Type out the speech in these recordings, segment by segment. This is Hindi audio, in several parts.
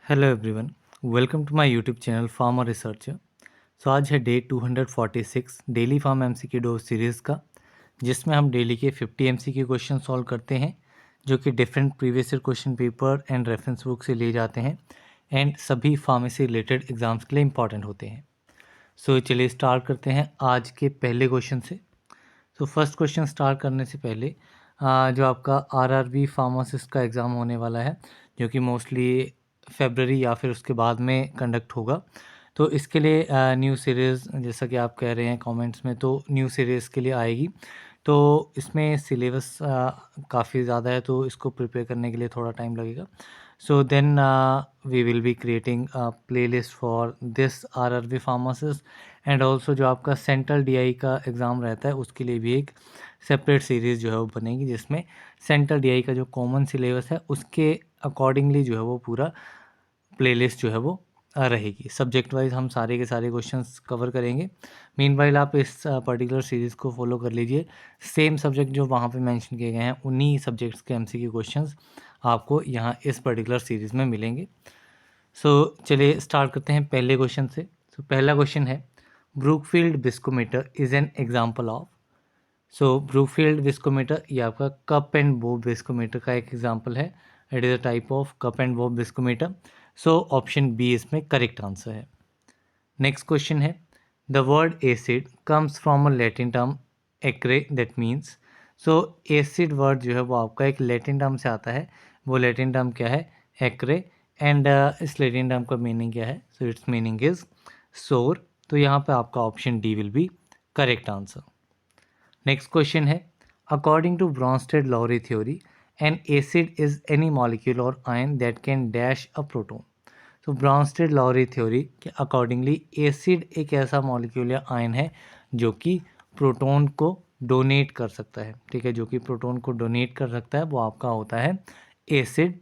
Hello everyone, welcome to my YouTube channel farmer researcher. So आज है day 246 daily farm MCQ dose series का, जिसमें हम डेली के 50 एमसीक्यू क्वेश्चन सॉल्व करते हैं, जो कि different previous year question paper and reference book से लिए जाते हैं एंड सभी फार्मेसी रिलेटेड एग्जाम्स के लिए इंपॉर्टेंट होते हैं। सो चलिए स्टार्ट करते हैं आज के पहले क्वेश्चन से। तो फर्स्ट क्वेश्चन स्टार्ट करने से पहले जो आपका आरआरबी फार्मासिस्ट का एग्ज़ाम होने वाला है, जो कि मोस्टली फरवरी या फिर उसके बाद में कंडक्ट होगा, तो इसके लिए न्यू सीरीज़, जैसा कि आप कह रहे हैं कमेंट्स में, तो न्यू सीरीज़ के लिए आएगी। तो इसमें सिलेबस काफ़ी ज़्यादा है, तो इसको प्रिपेयर करने के लिए थोड़ा टाइम लगेगा। So then we will be creating playlist for this RRB pharmacist and also जो आपका सेंट्रल डीआई का एग्ज़ाम रहता है, उसके लिए भी एक सेपरेट सीरीज़ जो है वो बनेगी, जिसमें सेंट्रल डीआई का जो कॉमन सिलेबस है उसके अकॉर्डिंगली जो है वो पूरा प्लेलिस्ट जो है वो रहेगी। सब्जेक्ट वाइज हम सारे के सारे क्वेश्चंस कवर करेंगे। मीनवाइल आप इस पर्टिकुलर सीरीज़ को फॉलो कर लीजिए। सेम सब्जेक्ट जो वहाँ पे मेंशन किए गए हैं, उन्हीं सब्जेक्ट्स के एमसीक्यू क्वेश्चंस आपको यहाँ इस पर्टिकुलर सीरीज़ में मिलेंगे। सो चलिए स्टार्ट करते हैं पहले क्वेश्चन से। सो पहला क्वेश्चन है, Brookfield viscometer is an example of. So Brookfield viscometer ये आपका कप एंड बॉब विस्कोमीटर का एक एग्जाम्पल है। It is a type of cup and bob viscometer. So option B इसमें करेक्ट आंसर है। नेक्स्ट क्वेश्चन है, the word acid comes from a Latin term acre that means. So acid word जो है वो आपका एक लैटिन टर्म से आता है। वो लैटिन टर्म क्या है? एक्रे। एंड इस लैटिन टर्म का मीनिंग क्या है? सो इट्स मीनिंग इज सोर। तो यहाँ पे आपका option D will be correct answer. Next question है, according to Bronsted Lowry theory an acid is any molecule और ion that can dash a proton. तो ब्रॉन्स्टेड-लॉरी थ्योरी के अकॉर्डिंगली एसिड एक ऐसा मॉलिक्यूल या आयन है जो कि प्रोटॉन को डोनेट कर सकता है। ठीक है, जो कि प्रोटॉन को डोनेट कर सकता है, वो आपका होता है acid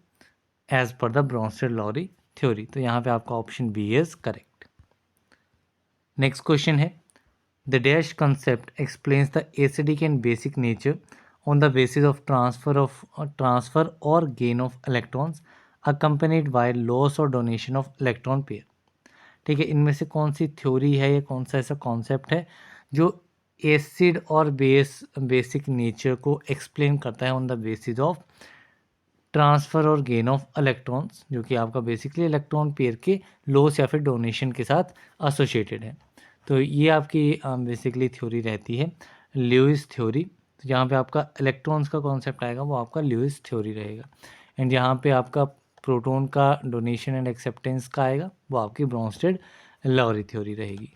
as per the Bronsted Lowry theory. तो यहाँ पे आपका option B is correct. Next question है, the dash concept explains the acidic and basic nature on the basis of transfer or gain of electrons accompanied by loss or donation of electron pair। ठीक है, इनमें से कौन सी थ्योरी है या कौन सा ऐसा कॉन्सेप्ट है जो एसिड और बेसिक नेचर को एक्सप्लेन करता है on the basis of transfer और गेन ऑफ इलेक्ट्रॉन्स, जो कि आपका बेसिकली इलेक्ट्रॉन पेयर के लॉस या फिर डोनेशन के साथ एसोसिएटेड है। तो ये आपकी बेसिकली थ्योरी रहती है ल्यूइस थ्योरी। तो जहाँ पे आपका इलेक्ट्रॉन्स का कॉन्सेप्ट आएगा वो आपका ल्यूइस थ्योरी रहेगा, एंड जहाँ पे आपका प्रोटॉन का डोनेशन एंड एक्सेप्टेंस का आएगा वो आपकी ब्रॉन्स्टेड-लॉरी थ्योरी रहेगी।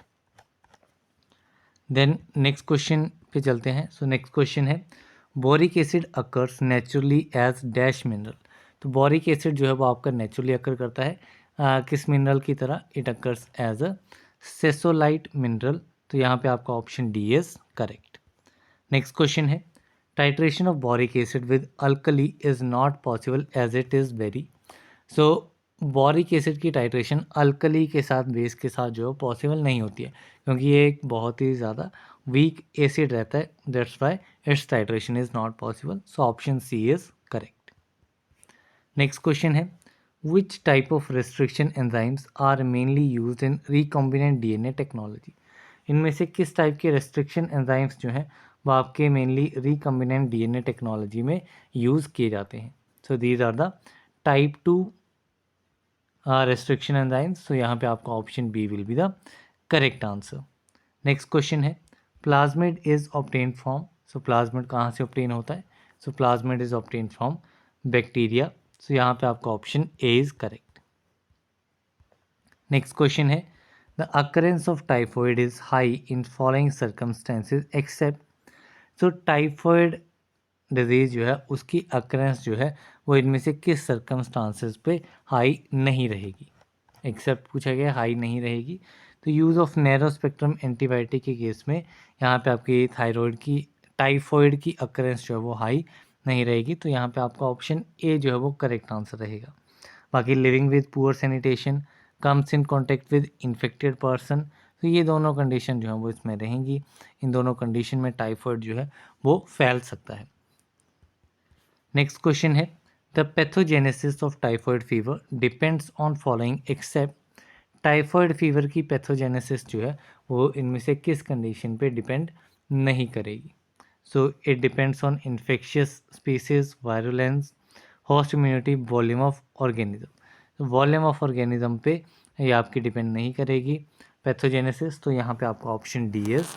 देन नेक्स्ट क्वेश्चन पे चलते हैं। सो नेक्स्ट क्वेश्चन है, boric acid occurs naturally as dash mineral. तो बोरिक एसिड जो है वो आपका नेचुरली अकर करता है किस मिनरल की तरह? It occurs as a sassolite mineral. तो यहाँ पे आपका option D is correct. Next question है, titration of boric acid with alkali is not possible as it is very. So boric acid की टाइट्रेशन अल्कली के साथ, बेस के साथ जो है पॉसिबल नहीं होती है, क्योंकि ये एक बहुत ही ज़्यादा वीक एसिड रहता है। That's why its titration is not possible. So option C is correct. Next question है, which type of restriction enzymes are mainly used in recombinant DNA technology. इनमें से किस टाइप के रेस्ट्रिक्शन एंजाइम्स जो हैं वो आपके मेनली रिकॉम्बिनेंट डीएनए टेक्नोलॉजी में यूज़ किए जाते हैं? So these are the type 2 restriction enzymes। so यहाँ पे आपका option B will be the correct answer. Next question है, plasmid is obtain from. So plasmid कहाँ से ऑब्टेन होता है? So plasmid is obtain from bacteria. So यहाँ पे आपका option A is correct. Next question है, the occurrence of typhoid is high in following circumstances except. So typhoid disease जो है उसकी अकरेंस जो है वो इनमें से किस सर्कमस्टांसेस पे हाई नहीं रहेगी? एक्सेप्ट पूछा गया, हाई नहीं रहेगी। तो use of narrow spectrum antibiotic के केस में यहाँ पे आपकी थायराइड की, टाइफॉइड की अकरेंस जो है वो हाई नहीं रहेगी। तो यहाँ पे आपका ऑप्शन ए जो है वो करेक्ट आंसर रहेगा। बाकी living with poor sanitation, comes in contact with infected person, तो ये दोनों कंडीशन जो है वो इसमें रहेंगी। इन दोनों कंडीशन में टाइफॉइड जो है वो फैल सकता है। नेक्स्ट क्वेश्चन है, the pathogenesis of typhoid fever depends on following except typhoid fever की पैथोजेनेसिस जो है वो इनमें से किस कंडीशन पे डिपेंड नहीं करेगी. So it depends on infectious species, virulence, host immunity, volume of organism. Volume of organism पे ये आपकी डिपेंड नहीं करेगी पैथोजेनेसिस, तो यहाँ पे आपका option D is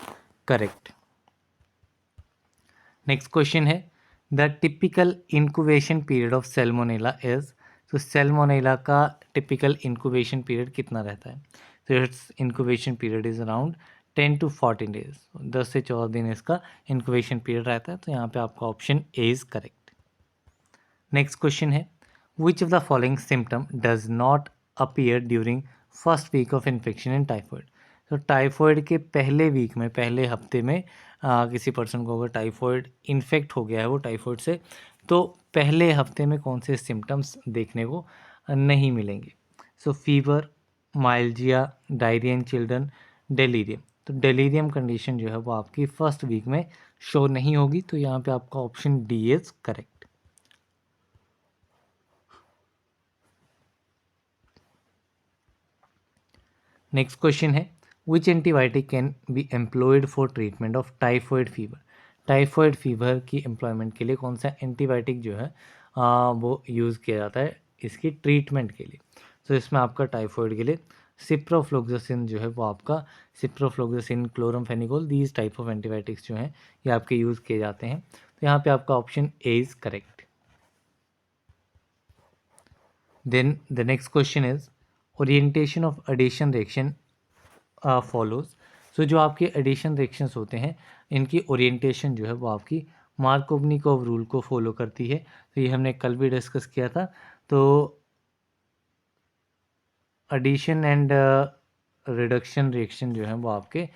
correct. Next question है the typical incubation period of salmonella is. तो सेल्मोनेला का टिपिकल इंक्यूबेशन पीरियड कितना रहता है? तो its incubation period is around 10 to 14 days. 10 से 14 दिन इसका इंक्यूबेशन पीरियड रहता है, तो यहाँ पे आपका option A is correct. Next question है which of the following symptom does not appear during first week of infection in typhoid. तो टाइफॉइड के पहले वीक में, पहले हफ्ते में किसी पर्सन को अगर टाइफॉइड इन्फेक्ट हो गया है वो टाइफॉइड से, तो पहले हफ्ते में कौन से सिम्टम्स देखने को नहीं मिलेंगे? So fever, myalgia, diarrhoea in children, delirium. तो डेलीरियम कंडीशन जो है वो आपकी फर्स्ट वीक में शो नहीं होगी, तो यहाँ पे आपका option D is correct. Next question है which antibiotic can be employed for treatment of typhoid fever. Typhoid fever की एम्प्लॉयमेंट के लिए कौन सा एंटीबायोटिक जो है वो यूज़ किया जाता है इसकी ट्रीटमेंट के लिए? तो इसमें आपका टाइफॉइड के लिए सिप्रोफ्लोक्सासिन जो है वो आपका, ciprofloxacin, chloramphenicol, these type of antibiotics जो हैं ये आपके यूज़ किए जाते हैं, तो यहाँ पे आपका option A is correct. Then the next question is orientation of addition reaction follows. So जो आपके एडिशन रिएक्शंस होते हैं इनकी ओरिएंटेशन जो है वो आपकी मार्कोवनिकोव रूल को फॉलो करती है, तो ये हमने कल भी डिस्कस किया था. तो एडिशन एंड रिडक्शन रिएक्शन जो है वो आपके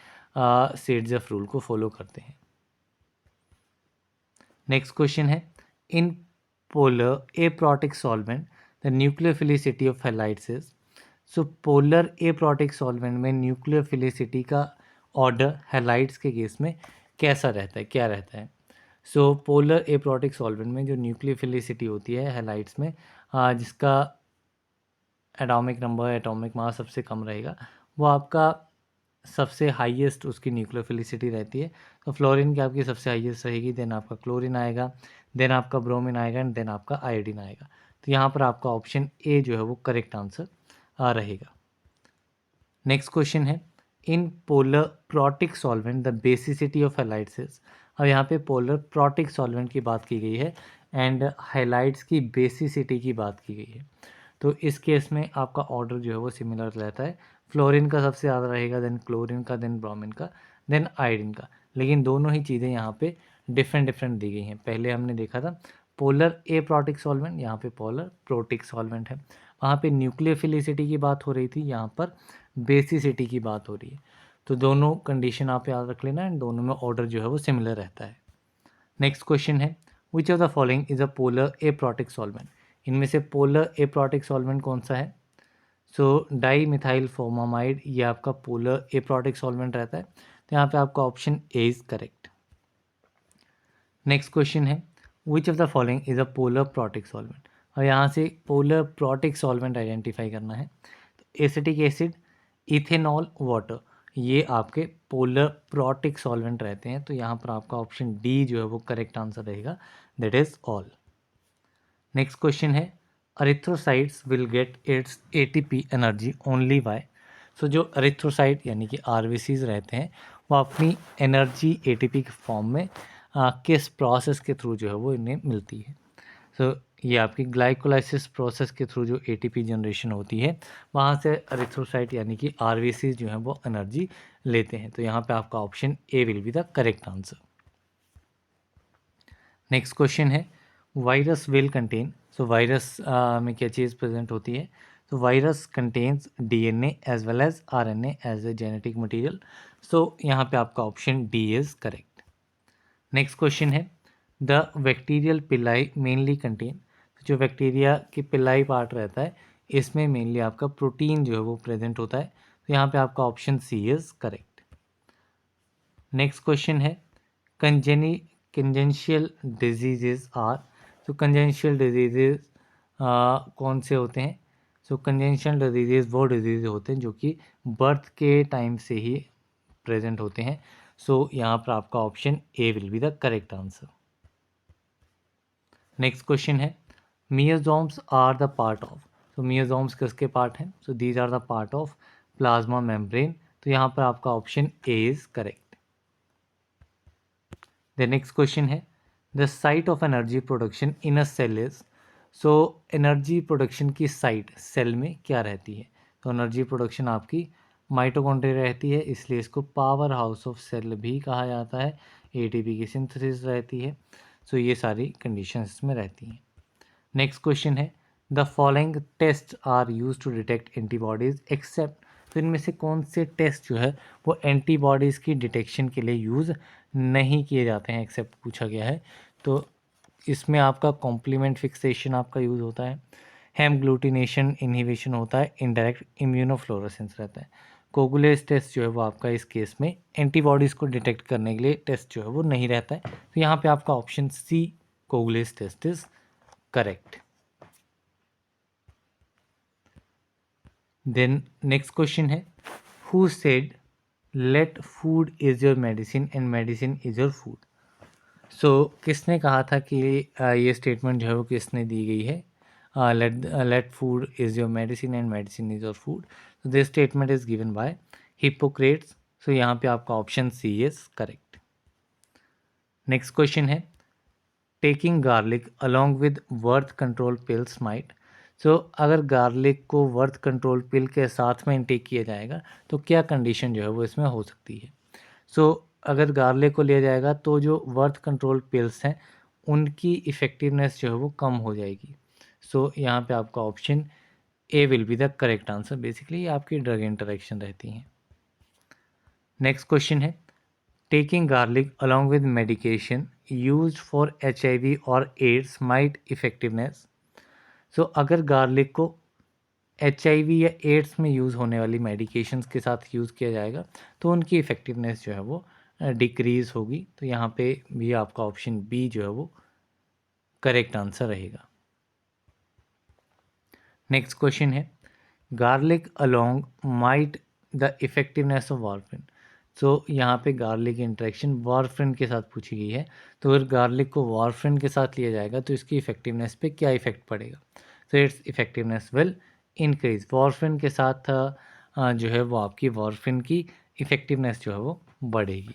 सेडजफ रूल को फॉलो करते हैं. नेक्स्ट क्वेश्चन है in polar aprotic solvent the nucleophilicity of halides is. So polar aprotic solvent में न्यूक्लियोफिलिसिटी का ऑर्डर हैलाइड्स के केस में कैसा रहता है, क्या रहता है? सो पोलर एप्रोटिक सॉल्वेंट में जो न्यूक्लियोफिलिसिटी होती है हैलाइड्स में, जिसका एटॉमिक नंबर, एटॉमिक मास सबसे कम रहेगा, वो आपका सबसे हाईएस्ट उसकी न्यूक्लियोफिलिसिटी रहती है. तो फ्लोरीन की आपकी सबसे हाईएस्ट रहेगी, देन आपका क्लोरीन आएगा, देन आपका ब्रोमीन आएगा एंड देन आपका आयोडीन आएगा. तो यहाँ पर आपका ऑप्शन ए जो है वो करेक्ट आंसर रहेगा. नेक्स्ट क्वेश्चन है in polar protic solvent the basicity of halides is. अब यहाँ पे पोलर प्रोटिक सॉल्वेंट की बात की गई है एंड हाइलाइट्स की बेसिसिटी की बात की गई है, तो इस केस में आपका ऑर्डर जो है वो सिमिलर रहता है. फ्लोरीन का सबसे ज़्यादा रहेगा, देन क्लोरीन का, देन ब्रोमीन का, देन आयोडीन का. लेकिन दोनों ही चीज़ें यहाँ पे डिफरेंट डिफरेंट दी गई हैं. पहले हमने देखा था पोलर ए प्रोटिक सॉल्वेंट, यहाँ पे पोलर प्रोटिक सॉल्वेंट है. वहाँ पे न्यूक्लियोफिलिसिटी की बात हो रही थी, यहाँ पर बेसिसिटी की बात हो रही है. तो दोनों कंडीशन आप याद रख लेना एंड दोनों में ऑर्डर जो है वो सिमिलर रहता है. नेक्स्ट क्वेश्चन है which of the following is a polar A protic solvent. इनमें से पोलर ए प्रोटिक सॉल्वेंट कौन सा है? सो डाई मिथाइल फॉर्मामाइड ये आपका पोलर ए प्रोटिक सॉल्वेंट रहता है, तो यहाँ पे आपका option A is correct. Next question है which of the following is a polar protic solvent. और यहाँ से पोलर प्रोटिक सॉल्वेंट आइडेंटिफाई करना है. तो एसिटिक एसिड, इथेनॉल, वाटर, ये आपके पोलर प्रोटिक सॉल्वेंट रहते हैं, तो यहाँ पर आपका ऑप्शन डी जो है वो करेक्ट आंसर रहेगा, that is all. Next question है erythrocytes will get its ATP energy only by. So जो अरिथ्रोसाइट यानी कि आरबीसीज रहते हैं वो अपनी एनर्जी एटीपी के फॉर्म में किस प्रोसेस के थ्रू जो है वो इन्हें मिलती है? सो ये आपकी ग्लाइकोलाइसिस प्रोसेस के थ्रू जो एटीपी जनरेशन होती है वहाँ से अरिथ्रोसाइट यानी कि आरबीसीज जो हैं वो एनर्जी लेते हैं, तो यहाँ पे आपका option A will be the correct answer. Next question है virus will contain. So virus में क्या चीज़ प्रेजेंट होती है? तो virus contains DNA as well as RNA as a genetic material, so यहाँ पे आपका option D is correct. Next question है the bacterial pili mainly contain. जो बैक्टीरिया की पिलाई पार्ट रहता है इसमें मेनली आपका प्रोटीन जो है वो प्रेजेंट होता है, तो यहाँ पे आपका option C is correct. Next question है कंजेनिशियल डिजीजेज आर. तो कंजेंशियल डिजीजेज कौन से होते हैं? सो कंजेंशियल डिजीजेज वो डिजीज होते हैं जो कि बर्थ के टाइम से ही प्रेजेंट होते हैं। सो यहाँ पर आपका option A will be the correct answer. Next question है mesosomes are the part of. तो मियोसोम्स किसके पार्ट हैं? So these are the part of plasma membrane. तो यहाँ पर आपका option A is correct. The next question है the site of energy production in a cell is. So energy production की साइट सेल में क्या रहती है? तो एनर्जी प्रोडक्शन आपकी माइटोकॉन्ड्रिया रहती है, इसलिए इसको पावर हाउस ऑफ सेल भी कहा जाता है। एटीपी की सिंथेसिस रहती है। सो ये सारी कंडीशंस इसमें रहती हैं। नेक्स्ट क्वेश्चन है the following test are use to detect antibodies except. तो इनमें से कौन से टेस्ट जो है वो एंटीबॉडीज़ की डिटेक्शन के लिए यूज़ नहीं किए जाते हैं, एक्सेप्ट पूछा गया है। तो इसमें आपका कॉम्प्लीमेंट फिक्सेशन आपका यूज़ होता है, हेम ग्लूटिनेशन इनहिबिशन होता है, इनडायरेक्ट इम्यूनोफ्लोरेसेंस रहता है। कोगुलेज टेस्ट जो है वो आपका इस केस में एंटीबॉडीज़ को डिटेक्ट करने के लिए टेस्ट जो है वो नहीं रहता है। तो यहाँ पे आपका option C coagulase test is correct. Then next question है who said let food is your medicine and medicine is your food. So किसने कहा था कि ये स्टेटमेंट जो है वो किसने दी गई है? Let food is your medicine and medicine is your food. तो this statement is given by Hippocrates. So यहाँ पे आपका option C is correct. Next question है taking garlic along with birth control pills might. So अगर गार्लिक को बर्थ कंट्रोल पिल के साथ में इनटेक किया जाएगा तो क्या कंडीशन जो है वो इसमें हो सकती है? सो अगर गार्लिक को लिया जाएगा तो जो बर्थ कंट्रोल पिल्स हैं उनकी इफ़ेक्टिवनेस जो है वो कम हो जाएगी। सो यहाँ पे आपका option A will be the correct answer. Basically ये आपकी ड्रग इंटरेक्शन रहती हैं। नेक्स्ट क्वेश्चन है taking garlic along with medication used for HIV और एड्स माइट इफेक्टिवनेस। सो अगर गार्लिक को HIV या एड्स में यूज़ होने वाली मेडिकेशंस के साथ यूज़ किया जाएगा तो उनकी इफ़ेक्टिवनेस जो है वो डिक्रीज़ होगी। तो यहाँ पे भी आपका ऑप्शन बी जो है वो करेक्ट आंसर रहेगा। नेक्स्ट क्वेश्चन है garlic along might the effectiveness of warfarin. So यहाँ पे गार्लिक इंटरेक्शन वारफिन के साथ पूछी गई है। तो अगर गार्लिक को वारफिन के साथ लिया जाएगा तो इसकी इफ़ेक्टिवनेस पे क्या इफ़ेक्ट पड़ेगा? तो इट्स इफ़ेक्टिवनेस विल इंक्रीज। वारफिन के साथ जो है वो आपकी वारफिन की इफ़ेक्टिवनेस जो है वो बढ़ेगी।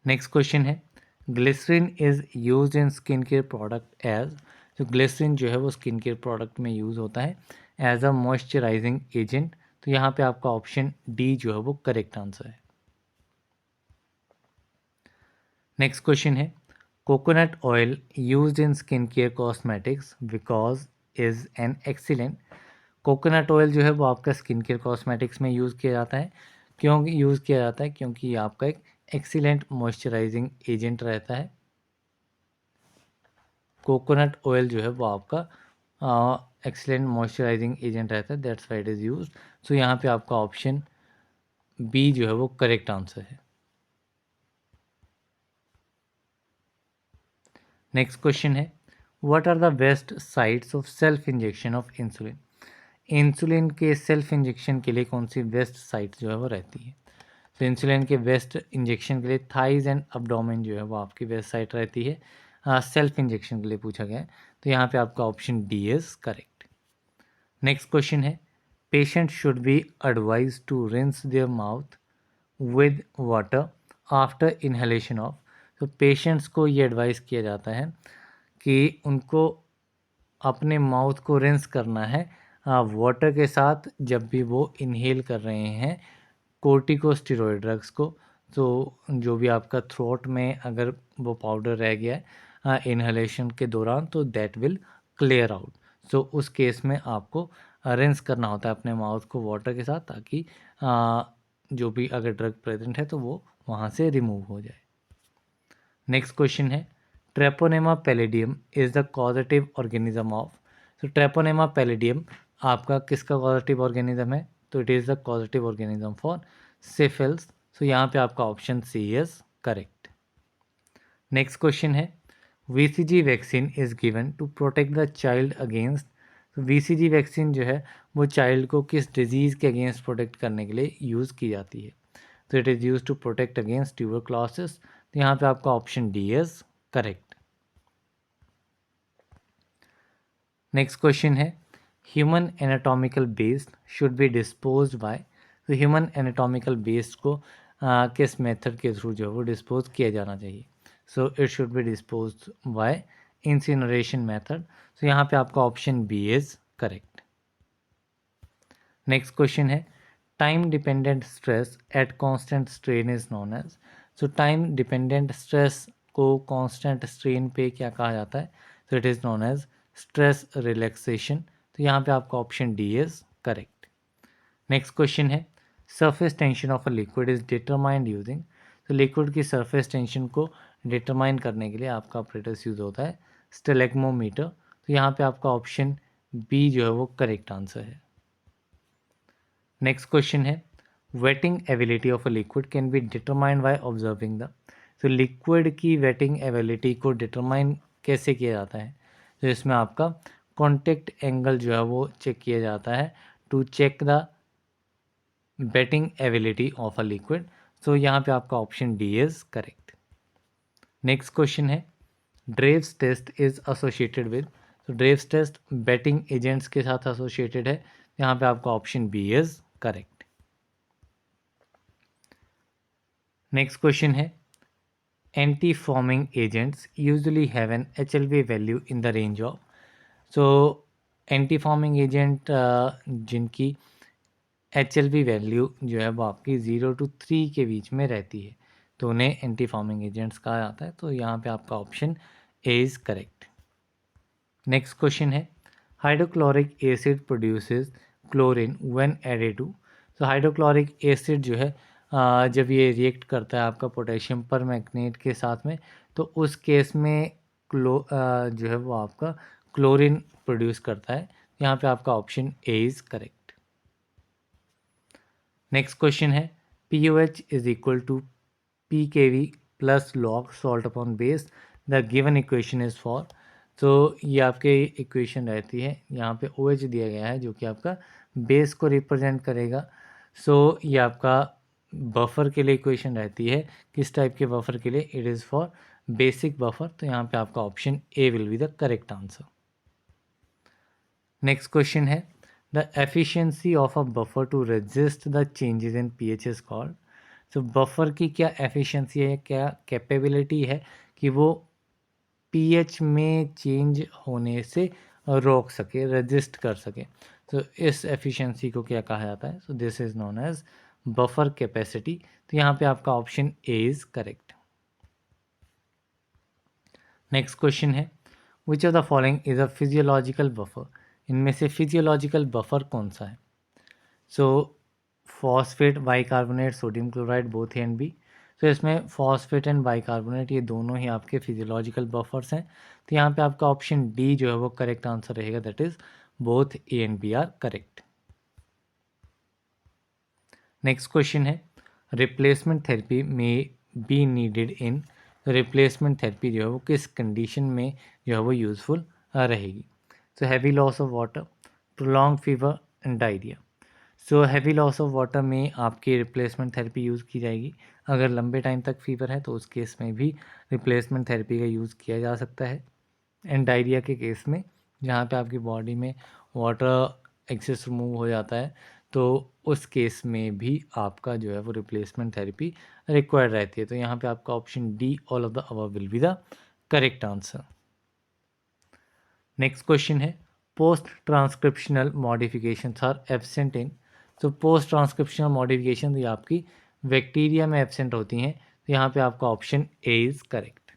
नेक्स्ट क्वेश्चन है glycerine is used in skin care product as. तो ग्लिसरीन जो है वो स्किन केयर प्रोडक्ट में यूज़ होता है एज अ मॉइस्चराइजिंग एजेंट। तो यहाँ पे आपका ऑप्शन डी जो है वो करेक्ट आंसर है। नेक्स्ट क्वेश्चन है coconut oil used in skin care cosmetics because is an excellent. Coconut oil जो है वो आपका स्किन केयर कॉस्मेटिक्स में यूज़ किया जाता है। क्यों यूज़ किया जाता है? क्योंकि ये आपका एक एक्सीलेंट मॉइस्चराइजिंग एजेंट रहता है। कोकोनट ऑयल जो है वो आपका एक्सीलेंट मॉइस्चराइजिंग एजेंट रहता है, that's why it is use. So यहाँ पे आपका ऑप्शन बी जो है वो करेक्ट आंसर है। नेक्स्ट क्वेश्चन है what are the best sites of self injection of insulin. Insulin के सेल्फ इंजेक्शन के लिए कौन सी बेस्ट साइट जो है वो रहती है? तो इंसुलिन के बेस्ट इंजेक्शन के लिए थाइज एंड अब्डोमेन जो है वो आपकी बेस्ट साइट रहती है। सेल्फ इंजेक्शन के लिए पूछा गया है। तो यहाँ पे आपका option D is correct. Next question है patient should be advise to rinse their mouth with water after inhalation of. तो पेशेंट्स को ये एडवाइस किया जाता है कि उनको अपने माउथ को रिंस करना है वाटर के साथ जब भी वो इनहेल कर रहे हैं कोर्टिकोस्टेरॉइड ड्रग्स को। तो जो भी आपका थ्रोट में अगर वो पाउडर रह गया है इन्हेलेशन के दौरान तो दैट विल क्लियर आउट। सो उस केस में आपको रिंस करना होता है अपने माउथ को वाटर के साथ ताकि जो भी अगर ड्रग प्रेजेंट है तो वो वहाँ से रिमूव हो जाए। नेक्स्ट क्वेश्चन है Treponema pallidum is the causative organism of. तो ट्रेपोनेमा पैलिडियम आपका किसका कॉजेटिव ऑर्गेनिज्म है? तो it is the causative organism for syphilis. So यहाँ पे आपका option C is correct. Next question है VCG vaccine is given to protect the child against. तो VCG वैक्सीन जो है वो चाइल्ड को किस डिजीज़ के अगेंस्ट प्रोटेक्ट करने के लिए यूज़ की जाती है? तो it is use to protect against tuberculosis. तो यहाँ पे आपका option D is correct. Next question है human anatomical based should be dispose by. तो ह्यूमन एनाटॉमिकल बेस्ड को किस मेथड के थ्रू जो है वो डिस्पोज किया जाना चाहिए? So it should be dispose by incineration method. तो यहाँ पे आपका option B is correct. Next question है time dependent stress at constant strain is known as. So time dependent stress को कांस्टेंट स्ट्रेन पे क्या कहा जाता है? तो it is known as stress relaxation. तो यहाँ पे आपका option D is correct. Next question है surface tension of a liquid is determined using. तो लिक्विड की सरफेस टेंशन को डिटरमाइन करने के लिए आपका ऑपरेटर्स यूज होता है स्टेलेग्मोमीटर। तो यहाँ पे आपका ऑप्शन बी जो है वो करेक्ट आंसर है। नेक्स्ट क्वेश्चन है waiting ability of a liquid can be determined by observing the. तो लिक्विड की वेटिंग एबिलिटी को डिटरमाइन कैसे किया जाता है? तो इसमें आपका कॉन्टेक्ट एंगल जो है वो चेक किया जाता है to check the wetting ability of a liquid. So यहाँ पे आपका option D is correct. Next question है Draves test is associated with. तो ड्रेव्स टेस्ट बेटिंग एजेंट्स के साथ एसोसिएटेड है। यहाँ पे आपका option B is correct. Next question है anti foaming agents usually have an HLV value in the range of. So anti foaming agent जिनकी HLV वैल्यू जो है वो आपकी 0 to 3 के बीच में रहती है तो उन्हें एंटी फॉर्मिंग एजेंट्स कहा जाता है। तो यहाँ पे आपका option A is correct. Next question है hydrochloric acid produces chlorine when added to. तो हाइड्रोक्लोरिक एसिड जो है जब ये रिएक्ट करता है आपका पोटेशियम परमैंगनेट के साथ में तो उस केस में जो है वो आपका क्लोरीन प्रोड्यूस करता है। यहाँ पे आपका option A is correct. Next question है POH is equal to PKV plus log salt upon base the given equation is for. तो ये आपके इक्वेशन रहती है यहाँ पे OH दिया गया है जो कि आपका बेस को रिप्रेजेंट करेगा। सो ये आपका बफर के लिए इक्वेशन रहती है। किस टाइप के बफर के लिए? It is for basic buffer. तो यहाँ पे आपका option A will be the correct answer. Next question है the efficiency of a buffer to resist the changes in pH is called. तो बफर की क्या एफिशिएंसी है, क्या कैपेबिलिटी है कि वो pH में चेंज होने से रोक सके, रेजिस्ट कर सके। तो इस एफिशिएंसी को क्या कहा जाता है? So this is known as buffer capacity. तो यहाँ पे आपका option A is correct. Next question है which of the following is a physiological buffer. इनमें से फिजियोलॉजिकल बफर कौन सा है? So phosphate, bicarbonate, sodium chloride, both A and B. तो इसमें फॉस्फेट एंड बाइकार्बोनेट ये दोनों ही आपके फिजियोलॉजिकल बफर्स हैं। तो यहाँ पे आपका ऑप्शन डी जो है वो करेक्ट आंसर रहेगा, that is both A and B are correct. Next question है रिप्लेसमेंट थेरेपी में be needed in. Replacement therapy जो है वो किस कंडीशन में जो है वो यूज़फुल रहेगी? तो heavy loss of water, prolong fever and diarrhoea. So heavy loss of water में आपकी रिप्लेसमेंट थेरेपी यूज़ की जाएगी। अगर लंबे टाइम तक फीवर है तो उस केस में भी रिप्लेसमेंट थेरेपी का यूज़ किया जा सकता है। एंड डायरिया के केस में जहाँ पे आपकी बॉडी में वाटर एक्सेस रिमूव हो जाता है तो उस केस में भी आपका जो है वो रिप्लेसमेंट थेरेपी रिक्वायर्ड रहती है। तो यहाँ पे आपका option D all of the above will be the correct answer. Next question है post transcriptional modifications are absent in. तो पोस्ट ट्रांसक्रिप्शनल मॉडिफिकेशन ये आपकी बैक्टीरिया में एब्सेंट होती हैं। तो यहाँ पे आपका option A is correct.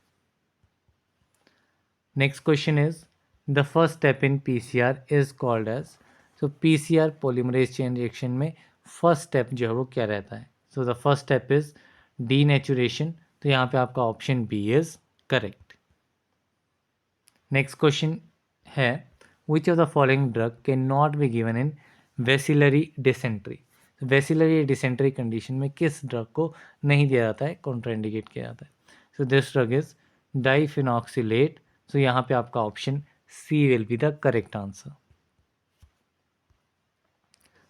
Next question is the first step in PCR is called as. So PCR polymerase chain reaction में फर्स्ट स्टेप जो है वो क्या रहता है? So the first step is denaturation. तो यहाँ पे आपका option B is correct. Next question है which of the following drug can not be given in bacillary dysentery. Bacillary dysentery condition में किस ड्रग को नहीं दिया जाता है, कॉन्ट्राइंडिकेट किया जाता है? So this drug is diphenoxylate, so यहाँ पे आपका option C will be the correct answer.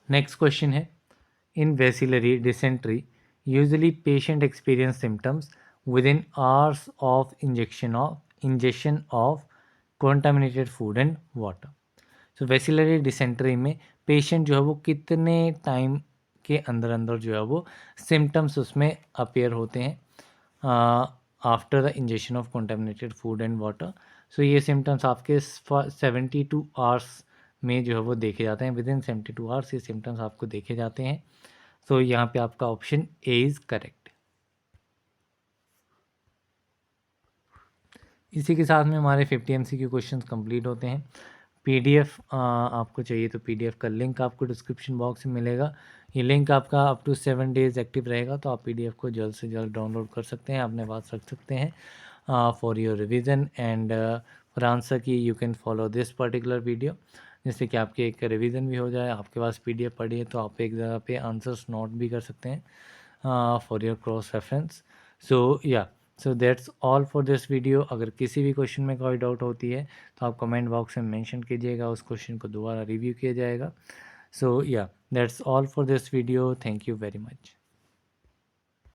Next question है, in bacillary dysentery, usually patient experience symptoms within hours of ingestion of contaminated food and water. So bacillary dysentery में पेशेंट जो है वो कितने टाइम के अंदर अंदर जो है वो सिम्टम्स उसमें अपेयर होते हैं after the injection of contaminated food and water. So ये सिम्टम्स आपके 72 आवर्स में जो है वो देखे जाते हैं, विद इन 72 आवर्स ये सिम्टम्स आपको देखे जाते हैं। सो यहाँ पे आपका ऑप्शन ए इज़ करेक्ट। इसी के साथ में हमारे 50 MCQ क्वेश्चंस कंप्लीट होते हैं। पीडीएफ आपको चाहिए तो पीडीएफ का लिंक आपको डिस्क्रिप्शन बॉक्स में मिलेगा। ये लिंक आपका अप टू 7 डेज़ एक्टिव रहेगा, तो आप पीडीएफ को जल्द से जल्द डाउनलोड कर सकते हैं, अपने पास रख सकते हैं for your revision and for answer key you can follow this particular video, जिससे कि आपके एक रिवीजन भी हो जाए। आपके पास पीडीएफ पड़ी है तो आप एक जगह पे आंसर्स नोट भी कर सकते हैं for your cross reference. So that's all for this video. अगर किसी भी क्वेश्चन में कोई डाउट होती है तो आप कमेंट बॉक्स में मेंशन कीजिएगा, उस क्वेश्चन को दोबारा रिव्यू किया जाएगा। So that's all for this video. Thank you very much.